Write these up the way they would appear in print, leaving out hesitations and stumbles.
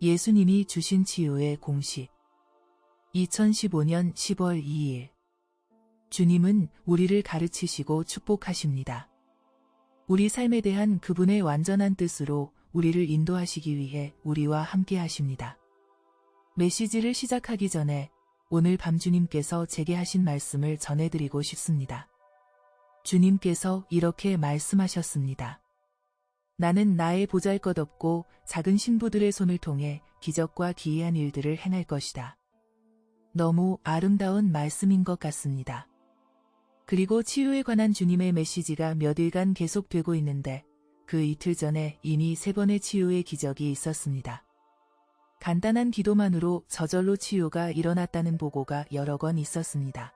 예수님이 주신 치유의 공식. 2015년 10월 2일. 주님은 우리를 가르치시고 축복하십니다. 우리 삶에 대한 그분의 완전한 뜻으로 우리를 인도하시기 위해 우리와 함께 하십니다. 메시지를 시작하기 전에 오늘 밤 주님께서 제게 하신 말씀을 전해드리고 싶습니다. 주님께서 이렇게 말씀하셨습니다. 나는 나의 보잘것없고 작은 신부들의 손을 통해 기적과 기이한 일들을 행할 것이다. 너무 아름다운 말씀인 것 같습니다. 그리고 치유에 관한 주님의 메시지가 몇 일간 계속되고 있는데 그 이틀 전에 이미 3번의 치유의 기적이 있었습니다. 간단한 기도만으로 저절로 치유가 일어났다는 보고가 여러 건 있었습니다.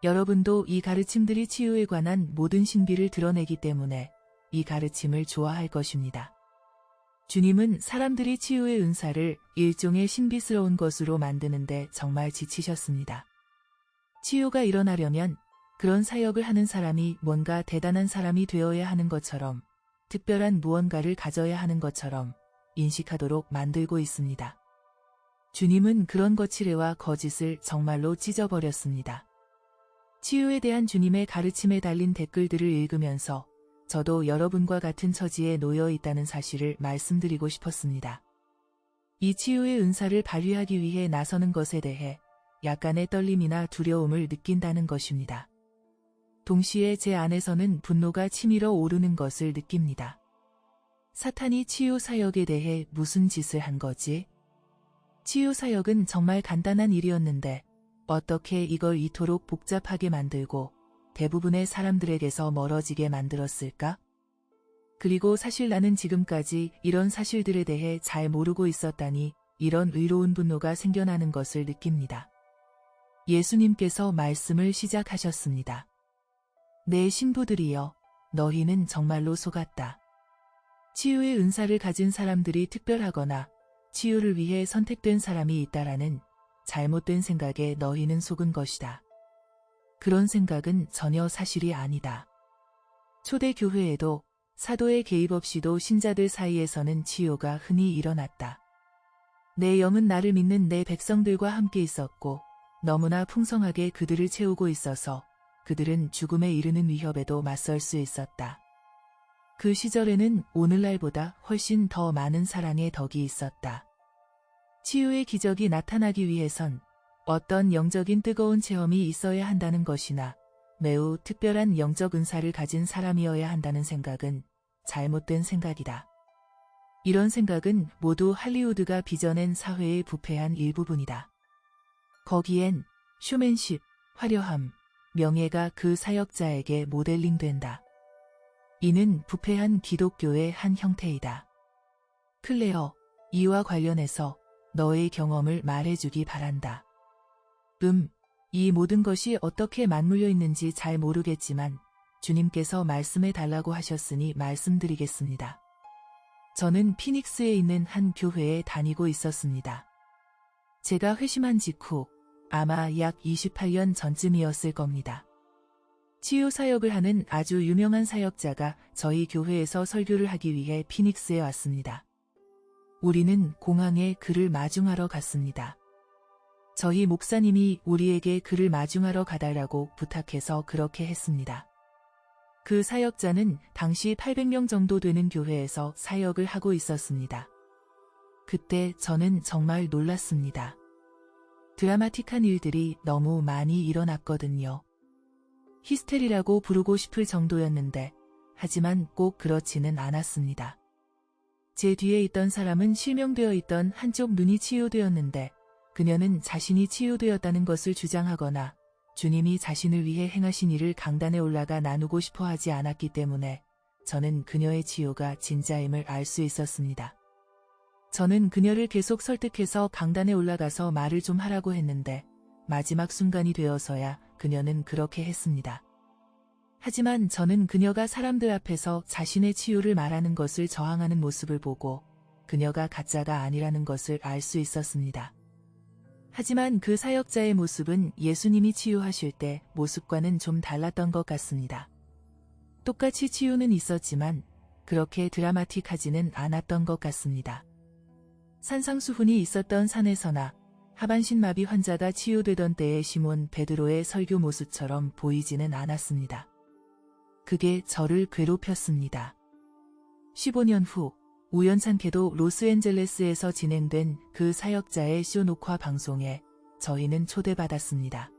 여러분도 이 가르침들이 치유에 관한 모든 신비를 드러내기 때문에 이 가르침을 좋아할 것입니다. 주님은 사람들이 치유의 은사를 일종의 신비스러운 것으로 만드는데 정말 지치셨습니다. 치유가 일어나려면 그런 사역을 하는 사람이 뭔가 대단한 사람이 되어야 하는 것처럼, 특별한 무언가를 가져야 하는 것처럼 인식하도록 만들고 있습니다. 주님은 그런 거칠애와 거짓을 정말로 찢어버렸습니다. 치유에 대한 주님의 가르침에 달린 댓글들을 읽으면서 저도 여러분과 같은 처지에 놓여 있다는 사실을 말씀드리고 싶었습니다. 이 치유의 은사를 발휘하기 위해 나서는 것에 대해 약간의 떨림이나 두려움을 느낀다는 것입니다. 동시에 제 안에서는 분노가 치밀어 오르는 것을 느낍니다. 사탄이 치유 사역에 대해 무슨 짓을 한 거지? 치유 사역은 정말 간단한 일이었는데 어떻게 이걸 이토록 복잡하게 만들고 대부분의 사람들에게서 멀어지게 만들었을까? 그리고 사실 나는 지금까지 이런 사실들에 대해 잘 모르고 있었다니 이런 의로운 분노가 생겨나는 것을 느낍니다. 예수님께서 말씀을 시작하셨습니다. 내 신부들이여, 너희는 정말로 속았다. 치유의 은사를 가진 사람들이 특별하거나 치유를 위해 선택된 사람이 있다라는 잘못된 생각에 너희는 속은 것이다. 그런 생각은 전혀 사실이 아니다. 초대교회에도 사도의 개입 없이도 신자들 사이에서는 치유가 흔히 일어났다. 내 영은 나를 믿는 내 백성들과 함께 있었고 너무나 풍성하게 그들을 채우고 있어서 그들은 죽음에 이르는 위협에도 맞설 수 있었다. 그 시절에는 오늘날보다 훨씬 더 많은 사랑의 덕이 있었다. 치유의 기적이 나타나기 위해선 어떤 영적인 뜨거운 체험이 있어야 한다는 것이나 매우 특별한 영적 은사를 가진 사람이어야 한다는 생각은 잘못된 생각이다. 이런 생각은 모두 할리우드가 빚어낸 사회의 부패한 일부분이다. 거기엔 쇼맨십, 화려함, 명예가 그 사역자에게 모델링된다. 이는 부패한 기독교의 한 형태이다. 클레어, 이와 관련해서 너의 경험을 말해주기 바란다. 이 모든 것이 어떻게 맞물려 있는지 잘 모르겠지만 주님께서 말씀해 달라고 하셨으니 말씀드리겠습니다. 저는 피닉스에 있는 한 교회에 다니고 있었습니다. 제가 회심한 직후 아마 약 28년 전쯤이었을 겁니다. 치유 사역을 하는 아주 유명한 사역자가 저희 교회에서 설교를 하기 위해 피닉스에 왔습니다. 우리는 공항에 그를 마중하러 갔습니다. 저희 목사님이 우리에게 그를 마중하러 가달라고 부탁해서 그렇게 했습니다. 그 사역자는 당시 800명 정도 되는 교회에서 사역을 하고 있었습니다. 그때 저는 정말 놀랐습니다. 드라마틱한 일들이 너무 많이 일어났거든요. 히스테리라고 부르고 싶을 정도였는데 하지만 꼭 그렇지는 않았습니다. 제 뒤에 있던 사람은 실명되어 있던 한쪽 눈이 치유되었는데 그녀는 자신이 치유되었다는 것을 주장하거나 주님이 자신을 위해 행하신 일을 강단에 올라가 나누고 싶어 하지 않았기 때문에 저는 그녀의 치유가 진짜임을 알 수 있었습니다. 저는 그녀를 계속 설득해서 강단에 올라가서 말을 좀 하라고 했는데 마지막 순간이 되어서야 그녀는 그렇게 했습니다. 하지만 저는 그녀가 사람들 앞에서 자신의 치유를 말하는 것을 저항하는 모습을 보고 그녀가 가짜가 아니라는 것을 알 수 있었습니다. 하지만 그 사역자의 모습은 예수님이 치유하실 때 모습과는 좀 달랐던 것 같습니다. 똑같이 치유는 있었지만 그렇게 드라마틱하지는 않았던 것 같습니다. 산상수훈이 있었던 산에서나 하반신마비 환자가 치유되던 때의 시몬 베드로의 설교 모습처럼 보이지는 않았습니다. 그게 저를 괴롭혔습니다. 15년 후 우연찮게도 로스앤젤레스에서 진행된 그 사역자의 쇼 녹화 방송에 저희는 초대받았습니다.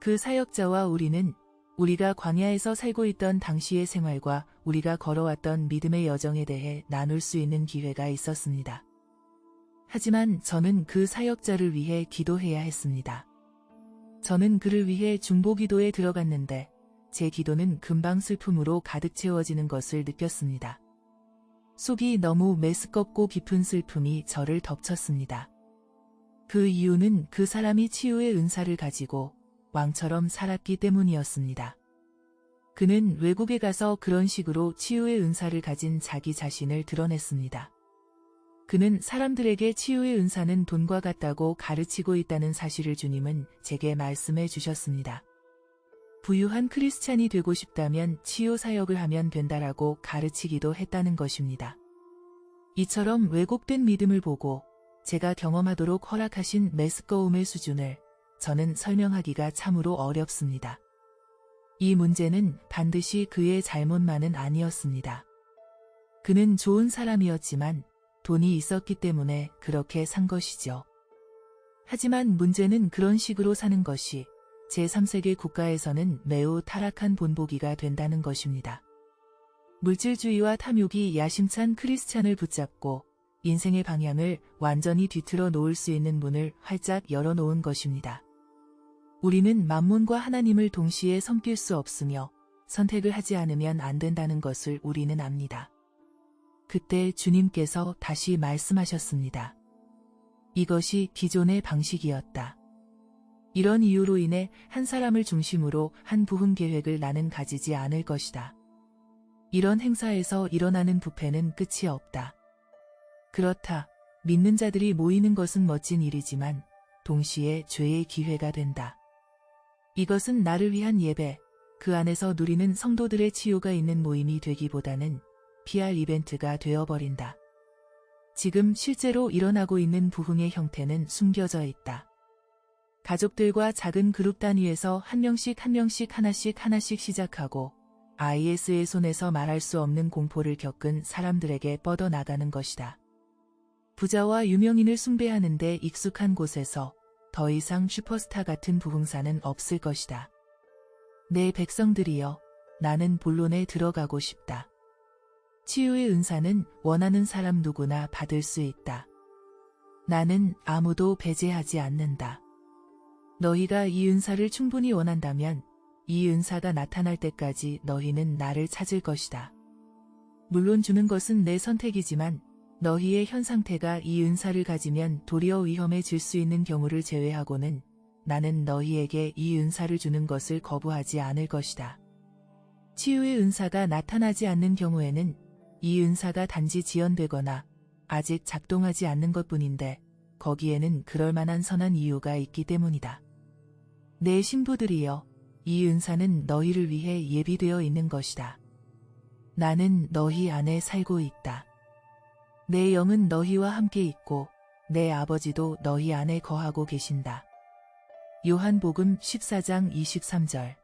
그 사역자와 우리는 우리가 광야에서 살고 있던 당시의 생활과 우리가 걸어왔던 믿음의 여정에 대해 나눌 수 있는 기회가 있었습니다. 하지만 저는 그 사역자를 위해 기도해야 했습니다. 저는 그를 위해 중보기도에 들어갔는데 제 기도는 금방 슬픔으로 가득 채워지는 것을 느꼈습니다. 속이 너무 메스껍고 깊은 슬픔이 저를 덮쳤습니다. 그 이유는 그 사람이 치유의 은사를 가지고 왕처럼 살았기 때문이었습니다. 그는 외국에 가서 그런 식으로 치유의 은사를 가진 자기 자신을 드러냈습니다. 그는 사람들에게 치유의 은사는 돈과 같다고 가르치고 있다는 사실을 주님은 제게 말씀해 주셨습니다. 부유한 크리스찬이 되고 싶다면 치유 사역을 하면 된다라고 가르치기도 했다는 것입니다. 이처럼 왜곡된 믿음을 보고 제가 경험하도록 허락하신 메스꺼움의 수준을 저는 설명하기가 참으로 어렵습니다. 이 문제는 반드시 그의 잘못만은 아니었습니다. 그는 좋은 사람이었지만 돈이 있었기 때문에 그렇게 산 것이죠. 하지만 문제는 그런 식으로 사는 것이 제3세계 국가에서는 매우 타락한 본보기가 된다는 것입니다. 물질주의와 탐욕이 야심찬 크리스찬을 붙잡고 인생의 방향을 완전히 뒤틀어 놓을 수 있는 문을 활짝 열어놓은 것입니다. 우리는 만몬과 하나님을 동시에 섬길 수 없으며 선택을 하지 않으면 안 된다는 것을 우리는 압니다. 그때 주님께서 다시 말씀하셨습니다. 이것이 기존의 방식이었다. 이런 이유로 인해 한 사람을 중심으로 한 부흥 계획을 나는 가지지 않을 것이다. 이런 행사에서 일어나는 부패는 끝이 없다. 그렇다. 믿는 자들이 모이는 것은 멋진 일이지만 동시에 죄의 기회가 된다. 이것은 나를 위한 예배, 그 안에서 누리는 성도들의 치유가 있는 모임이 되기보다는 PR 이벤트가 되어버린다. 지금 실제로 일어나고 있는 부흥의 형태는 숨겨져 있다. 가족들과 작은 그룹 단위에서 한 명씩 하나씩 시작하고 IS의 손에서 말할 수 없는 공포를 겪은 사람들에게 뻗어나가는 것이다. 부자와 유명인을 숭배하는 데 익숙한 곳에서 더 이상 슈퍼스타 같은 부흥사는 없을 것이다. 내 백성들이여, 나는 본론에 들어가고 싶다. 치유의 은사는 원하는 사람 누구나 받을 수 있다. 나는 아무도 배제하지 않는다. 너희가 이 은사를 충분히 원한다면 이 은사가 나타날 때까지 너희는 나를 찾을 것이다. 물론 주는 것은 내 선택이지만 너희의 현 상태가 이 은사를 가지면 도리어 위험해질 수 있는 경우를 제외하고는 나는 너희에게 이 은사를 주는 것을 거부하지 않을 것이다. 치유의 은사가 나타나지 않는 경우에는 이 은사가 단지 지연되거나 아직 작동하지 않는 것뿐인데 거기에는 그럴 만한 선한 이유가 있기 때문이다. 내 신부들이여, 이 은사는 너희를 위해 예비되어 있는 것이다. 나는 너희 안에 살고 있다. 내 영은 너희와 함께 있고 내 아버지도 너희 안에 거하고 계신다. 요한복음 14장 23절.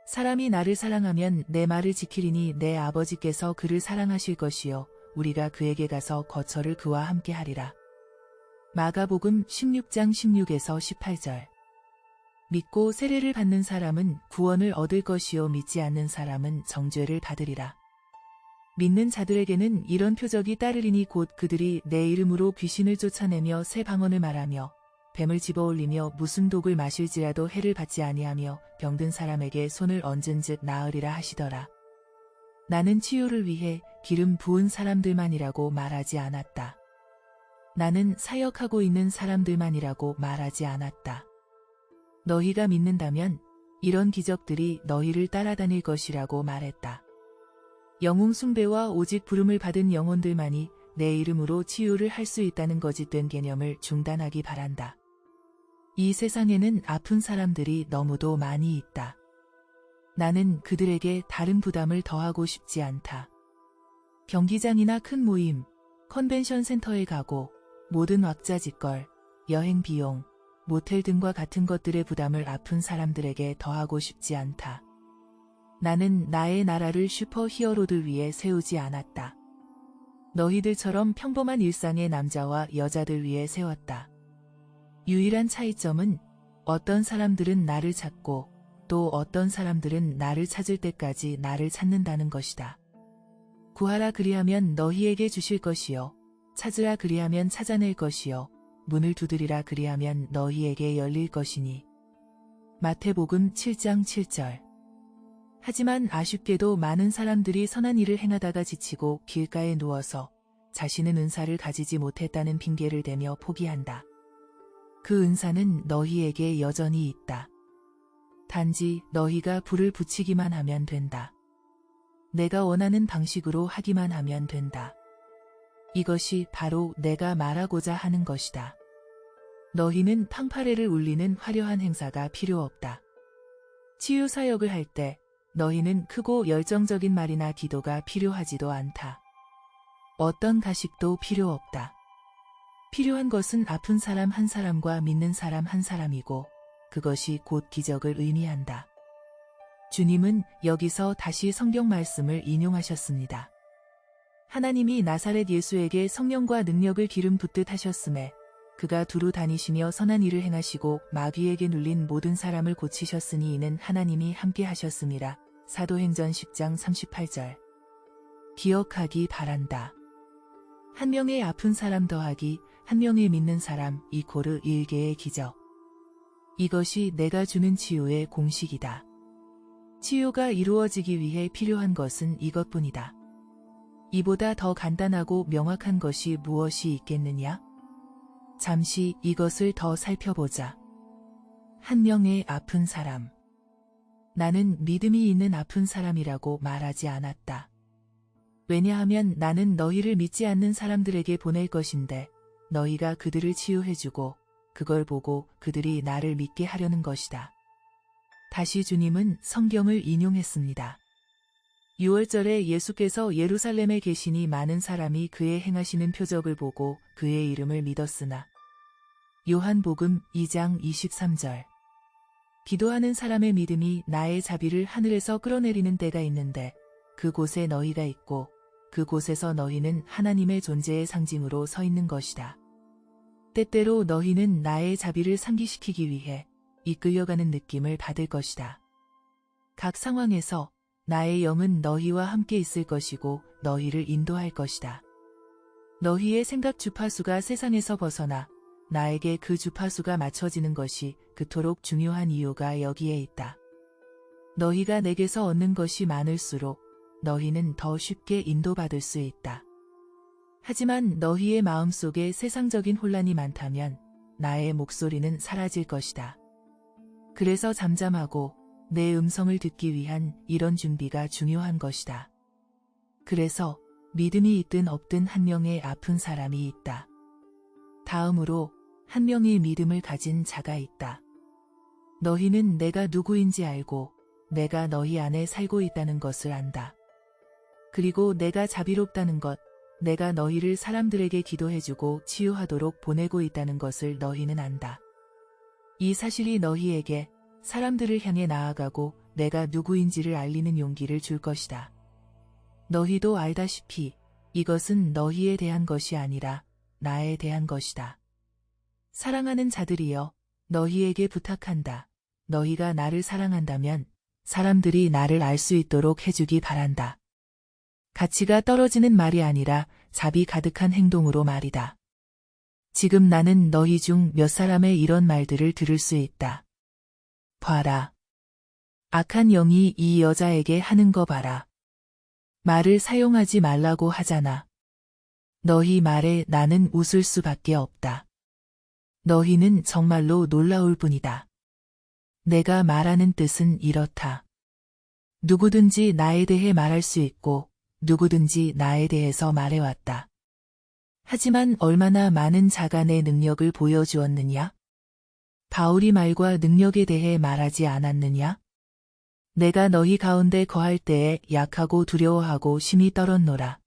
사람이 나를 사랑하면 내 말을 지키리니 내 아버지께서 그를 사랑하실 것이요 우리가 그에게 가서 거처를 그와 함께 하리라. 마가복음 16장 16에서 18절. 믿고 세례를 받는 사람은 구원을 얻을 것이요 믿지 않는 사람은 정죄를 받으리라. 믿는 자들에게는 이런 표적이 따르리니 곧 그들이 내 이름으로 귀신을 쫓아내며 새 방언을 말하며 뱀을 집어올리며 무슨 독을 마실지라도 해를 받지 아니하며 병든 사람에게 손을 얹은즉 나으리라 하시더라. 나는 치유를 위해 기름 부은 사람들만이라고 말하지 않았다. 나는 사역하고 있는 사람들만이라고 말하지 않았다. 너희가 믿는다면 이런 기적들이 너희를 따라다닐 것이라고 말했다. 영웅 숭배와 오직 부름을 받은 영혼들만이 내 이름으로 치유를 할 수 있다는 거짓된 개념을 중단하기 바란다. 이 세상에는 아픈 사람들이 너무도 많이 있다. 나는 그들에게 다른 부담을 더하고 싶지 않다. 경기장이나 큰 모임, 컨벤션 센터에 가고 모든 왁자지껄, 여행 비용, 모텔 등과 같은 것들의 부담을 아픈 사람들에게 더하고 싶지 않다. 나는 나의 나라를 슈퍼히어로들 위해 세우지 않았다. 너희들처럼 평범한 일상의 남자와 여자들 위해 세웠다. 유일한 차이점은 어떤 사람들은 나를 찾고 또 어떤 사람들은 나를 찾을 때까지 나를 찾는다는 것이다. 구하라 그리하면 너희에게 주실 것이요. 찾으라 그리하면 찾아낼 것이요. 문을 두드리라 그리하면 너희에게 열릴 것이니. 마태복음 7장 7절. 하지만 아쉽게도 많은 사람들이 선한 일을 행하다가 지치고 길가에 누워서 자신은 은사를 가지지 못했다는 핑계를 대며 포기한다. 그 은사는 너희에게 여전히 있다. 단지 너희가 불을 붙이기만 하면 된다. 내가 원하는 방식으로 하기만 하면 된다. 이것이 바로 내가 말하고자 하는 것이다. 너희는 팡파레를 울리는 화려한 행사가 필요 없다. 치유 사역을 할 때 너희는 크고 열정적인 말이나 기도가 필요하지도 않다. 어떤 가식도 필요 없다. 필요한 것은 아픈 사람 한 사람과 믿는 사람 한 사람이고 그것이 곧 기적을 의미한다. 주님은 여기서 다시 성경 말씀을 인용하셨습니다. 하나님이 나사렛 예수에게 성령과 능력을 기름 붓듯 하셨음에 그가 두루 다니시며 선한 일을 행하시고 마귀에게 눌린 모든 사람을 고치셨으니 이는 하나님이 함께 하셨음이라. 사도행전 10장 38절. 기억하기 바란다. 한 명의 아픈 사람 더하기 한 명의 믿는 사람 이코르 1개의 기적. 이것이 내가 주는 치유의 공식이다. 치유가 이루어지기 위해 필요한 것은 이것뿐이다. 이보다 더 간단하고 명확한 것이 무엇이 있겠느냐? 잠시 이것을 더 살펴보자. 한 명의 아픈 사람. 나는 믿음이 있는 아픈 사람이라고 말하지 않았다. 왜냐하면 나는 너희를 믿지 않는 사람들에게 보낼 것인데 너희가 그들을 치유해주고 그걸 보고 그들이 나를 믿게 하려는 것이다. 다시 주님은 성경을 인용했습니다. 6월절에 예수께서 예루살렘에 계시니 많은 사람이 그의 행하시는 표적을 보고 그의 이름을 믿었으나 요한복음 2장 23절. 기도하는 사람의 믿음이 나의 자비를 하늘에서 끌어내리는 때가 있는데 그곳에 너희가 있고 그곳에서 너희는 하나님의 존재의 상징으로 서 있는 것이다. 때때로 너희는 나의 자비를 상기시키기 위해 이끌려가는 느낌을 받을 것이다. 각 상황에서 나의 영은 너희와 함께 있을 것이고 너희를 인도할 것이다. 너희의 생각 주파수가 세상에서 벗어나 나에게 그 주파수가 맞춰지는 것이 그토록 중요한 이유가 여기에 있다. 너희가 내게서 얻는 것이 많을수록 너희는 더 쉽게 인도받을 수 있다. 하지만 너희의 마음속에 세상적인 혼란이 많다면 나의 목소리는 사라질 것이다. 그래서 잠잠하고 내 음성을 듣기 위한 이런 준비가 중요한 것이다. 그래서 믿음이 있든 없든 한 명의 아픈 사람이 있다. 다음으로 한 명의 믿음을 가진 자가 있다. 너희는 내가 누구인지 알고 내가 너희 안에 살고 있다는 것을 안다. 그리고 내가 자비롭다는 것, 내가 너희를 사람들에게 기도해주고 치유하도록 보내고 있다는 것을 너희는 안다. 이 사실이 너희에게 사람들을 향해 나아가고 내가 누구인지를 알리는 용기를 줄 것이다. 너희도 알다시피 이것은 너희에 대한 것이 아니라 나에 대한 것이다. 사랑하는 자들이여, 너희에게 부탁한다. 너희가 나를 사랑한다면 사람들이 나를 알 수 있도록 해주기 바란다. 가치가 떨어지는 말이 아니라 자비 가득한 행동으로 말이다. 지금 나는 너희 중 몇 사람의 이런 말들을 들을 수 있다. 봐라. 악한 영이 이 여자에게 하는 거 봐라. 말을 사용하지 말라고 하잖아. 너희 말에 나는 웃을 수밖에 없다. 너희는 정말로 놀라울 뿐이다. 내가 말하는 뜻은 이렇다. 누구든지 나에 대해 말할 수 있고 누구든지 나에 대해서 말해왔다. 하지만 얼마나 많은 자가 내 능력을 보여주었느냐? 바울이 말과 능력에 대해 말하지 않았느냐? 내가 너희 가운데 거할 때에 약하고 두려워하고 심히 떨었노라.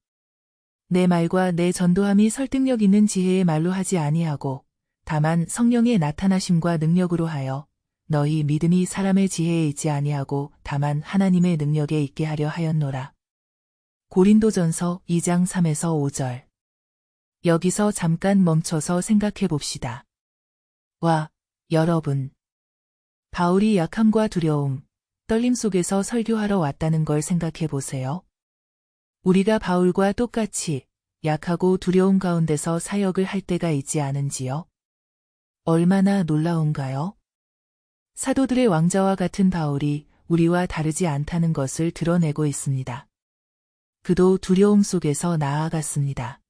내 말과 내 전도함이 설득력 있는 지혜의 말로 하지 아니하고 다만 성령의 나타나심과 능력으로 하여 너희 믿음이 사람의 지혜에 있지 아니하고 다만 하나님의 능력에 있게 하려 하였노라. 고린도전서 2장 3에서 5절. 여기서 잠깐 멈춰서 생각해 봅시다. 와, 여러분. 바울이 약함과 두려움, 떨림 속에서 설교하러 왔다는 걸 생각해 보세요. 우리가 바울과 똑같이 약하고 두려움 가운데서 사역을 할 때가 있지 않은지요? 얼마나 놀라운가요? 사도들의 왕자와 같은 바울이 우리와 다르지 않다는 것을 드러내고 있습니다. 그도 두려움 속에서 나아갔습니다.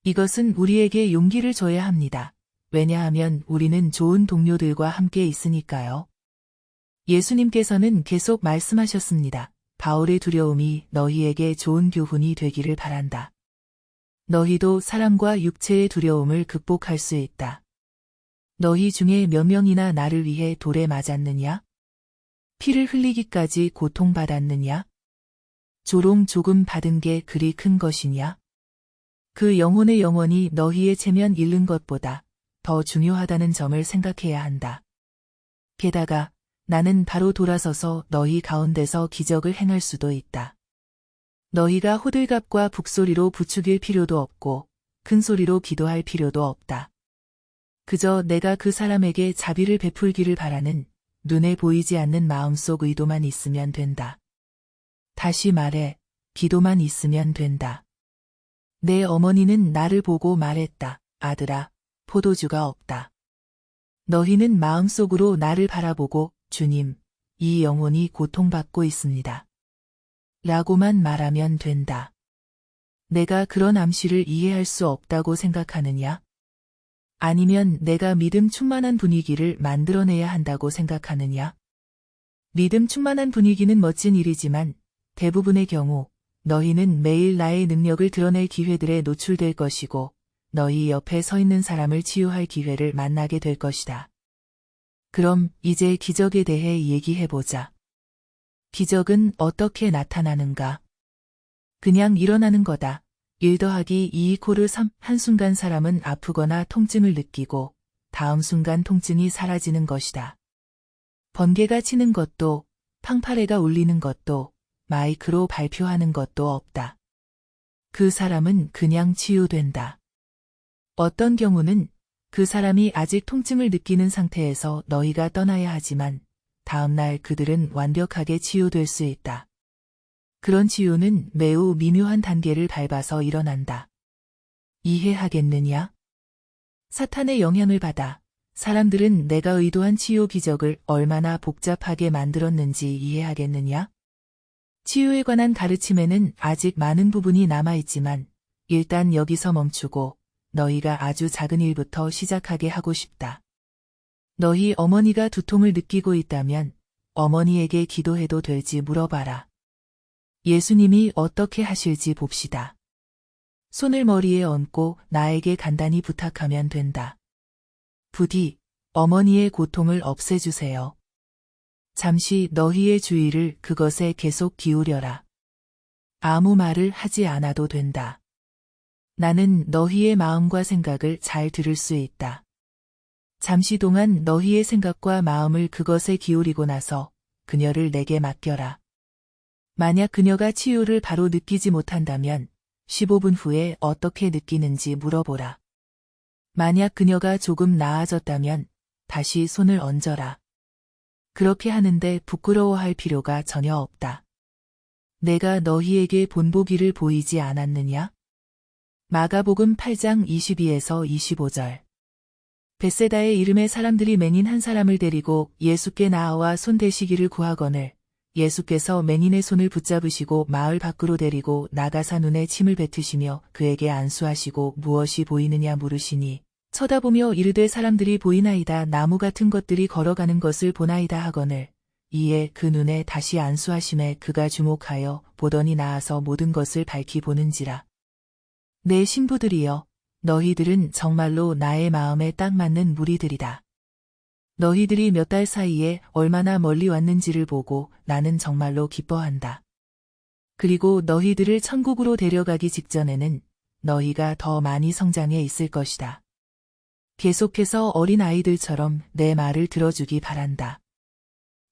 이것은 우리에게 용기를 줘야 합니다. 왜냐하면 우리는 좋은 동료들과 함께 있으니까요. 예수님께서는 계속 말씀하셨습니다. 바울의 두려움이 너희에게 좋은 교훈이 되기를 바란다. 너희도 사람과 육체의 두려움을 극복할 수 있다. 너희 중에 몇 명이나 나를 위해 돌에 맞았느냐? 피를 흘리기까지 고통받았느냐? 조롱 조금 받은 게 그리 큰 것이냐? 그 영혼의 영원히 너희의 체면 잃는 것보다 더 중요하다는 점을 생각해야 한다. 게다가 나는 바로 돌아서서 너희 가운데서 기적을 행할 수도 있다. 너희가 호들갑과 북소리로 부추길 필요도 없고 큰 소리로 기도할 필요도 없다. 그저 내가 그 사람에게 자비를 베풀기를 바라는 눈에 보이지 않는 마음속 의도만 있으면 된다. 다시 말해, 기도만 있으면 된다. 내 어머니는 나를 보고 말했다. 아들아, 포도주가 없다. 너희는 마음속으로 나를 바라보고 주님, 이 영혼이 고통받고 있습니다. 라고만 말하면 된다. 내가 그런 암시를 이해할 수 없다고 생각하느냐? 아니면 내가 믿음 충만한 분위기를 만들어내야 한다고 생각하느냐? 믿음 충만한 분위기는 멋진 일이지만 대부분의 경우 너희는 매일 나의 능력을 드러낼 기회들에 노출될 것이고 너희 옆에 서 있는 사람을 치유할 기회를 만나게 될 것이다. 그럼 이제 기적에 대해 얘기해보자. 기적은 어떻게 나타나는가? 그냥 일어나는 거다. 1 더하기 2 이코르 3. 한순간 사람은 아프거나 통증을 느끼고 다음 순간 통증이 사라지는 것이다. 번개가 치는 것도, 팡파레가 울리는 것도, 마이크로 발표하는 것도 없다. 그 사람은 그냥 치유된다. 어떤 경우는 그 사람이 아직 통증을 느끼는 상태에서 너희가 떠나야 하지만 다음날 그들은 완벽하게 치유될 수 있다. 그런 치유는 매우 미묘한 단계를 밟아서 일어난다. 이해하겠느냐? 사탄의 영향을 받아 사람들은 내가 의도한 치유 기적을 얼마나 복잡하게 만들었는지 이해하겠느냐? 치유에 관한 가르침에는 아직 많은 부분이 남아있지만 일단 여기서 멈추고 너희가 아주 작은 일부터 시작하게 하고 싶다. 너희 어머니가 두통을 느끼고 있다면 어머니에게 기도해도 될지 물어봐라. 예수님이 어떻게 하실지 봅시다. 손을 머리에 얹고 나에게 간단히 부탁하면 된다. 부디 어머니의 고통을 없애주세요. 잠시 너희의 주의를 그것에 계속 기울여라. 아무 말을 하지 않아도 된다. 나는 너희의 마음과 생각을 잘 들을 수 있다. 잠시 동안 너희의 생각과 마음을 그것에 기울이고 나서 그녀를 내게 맡겨라. 만약 그녀가 치유를 바로 느끼지 못한다면 15분 후에 어떻게 느끼는지 물어보라. 만약 그녀가 조금 나아졌다면 다시 손을 얹어라. 그렇게 하는데 부끄러워할 필요가 전혀 없다. 내가 너희에게 본보기를 보이지 않았느냐? 마가복음 8장 22에서 25절. 벳세다의 이름의 사람들이 맹인 한 사람을 데리고 예수께 나아와 손 대시기를 구하거늘 예수께서 맹인의 손을 붙잡으시고 마을 밖으로 데리고 나가사 눈에 침을 뱉으시며 그에게 안수하시고 무엇이 보이느냐 물으시니 쳐다보며 이르되 사람들이 보이나이다. 나무 같은 것들이 걸어가는 것을 보나이다 하거늘 이에 그 눈에 다시 안수하심에 그가 주목하여 보더니 나아서 모든 것을 밝히 보는지라. 내 신부들이여, 너희들은 정말로 나의 마음에 딱 맞는 무리들이다. 너희들이 몇 달 사이에 얼마나 멀리 왔는지를 보고 나는 정말로 기뻐한다. 그리고 너희들을 천국으로 데려가기 직전에는 너희가 더 많이 성장해 있을 것이다. 계속해서 어린 아이들처럼 내 말을 들어주기 바란다.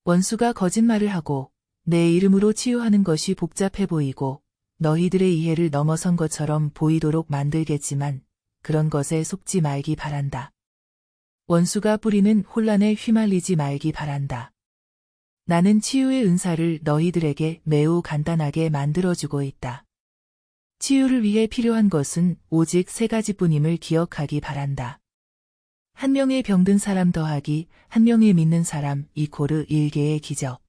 원수가 거짓말을 하고 내 이름으로 치유하는 것이 복잡해 보이고 너희들의 이해를 넘어선 것처럼 보이도록 만들겠지만 그런 것에 속지 말기 바란다. 원수가 뿌리는 혼란에 휘말리지 말기 바란다. 나는 치유의 은사를 너희들에게 매우 간단하게 만들어주고 있다. 치유를 위해 필요한 것은 오직 3가지뿐임을 기억하기 바란다. 한 명의 병든 사람 더하기 한 명의 믿는 사람 이코르 1개의 기적.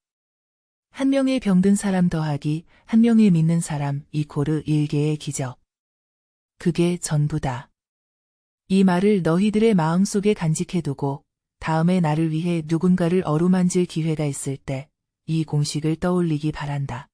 한 명의 병든 사람 더하기 한 명의 믿는 사람 이코르 1개의 기적. 그게 전부다. 이 말을 너희들의 마음속에 간직해두고 다음에 나를 위해 누군가를 어루만질 기회가 있을 때 이 공식을 떠올리기 바란다.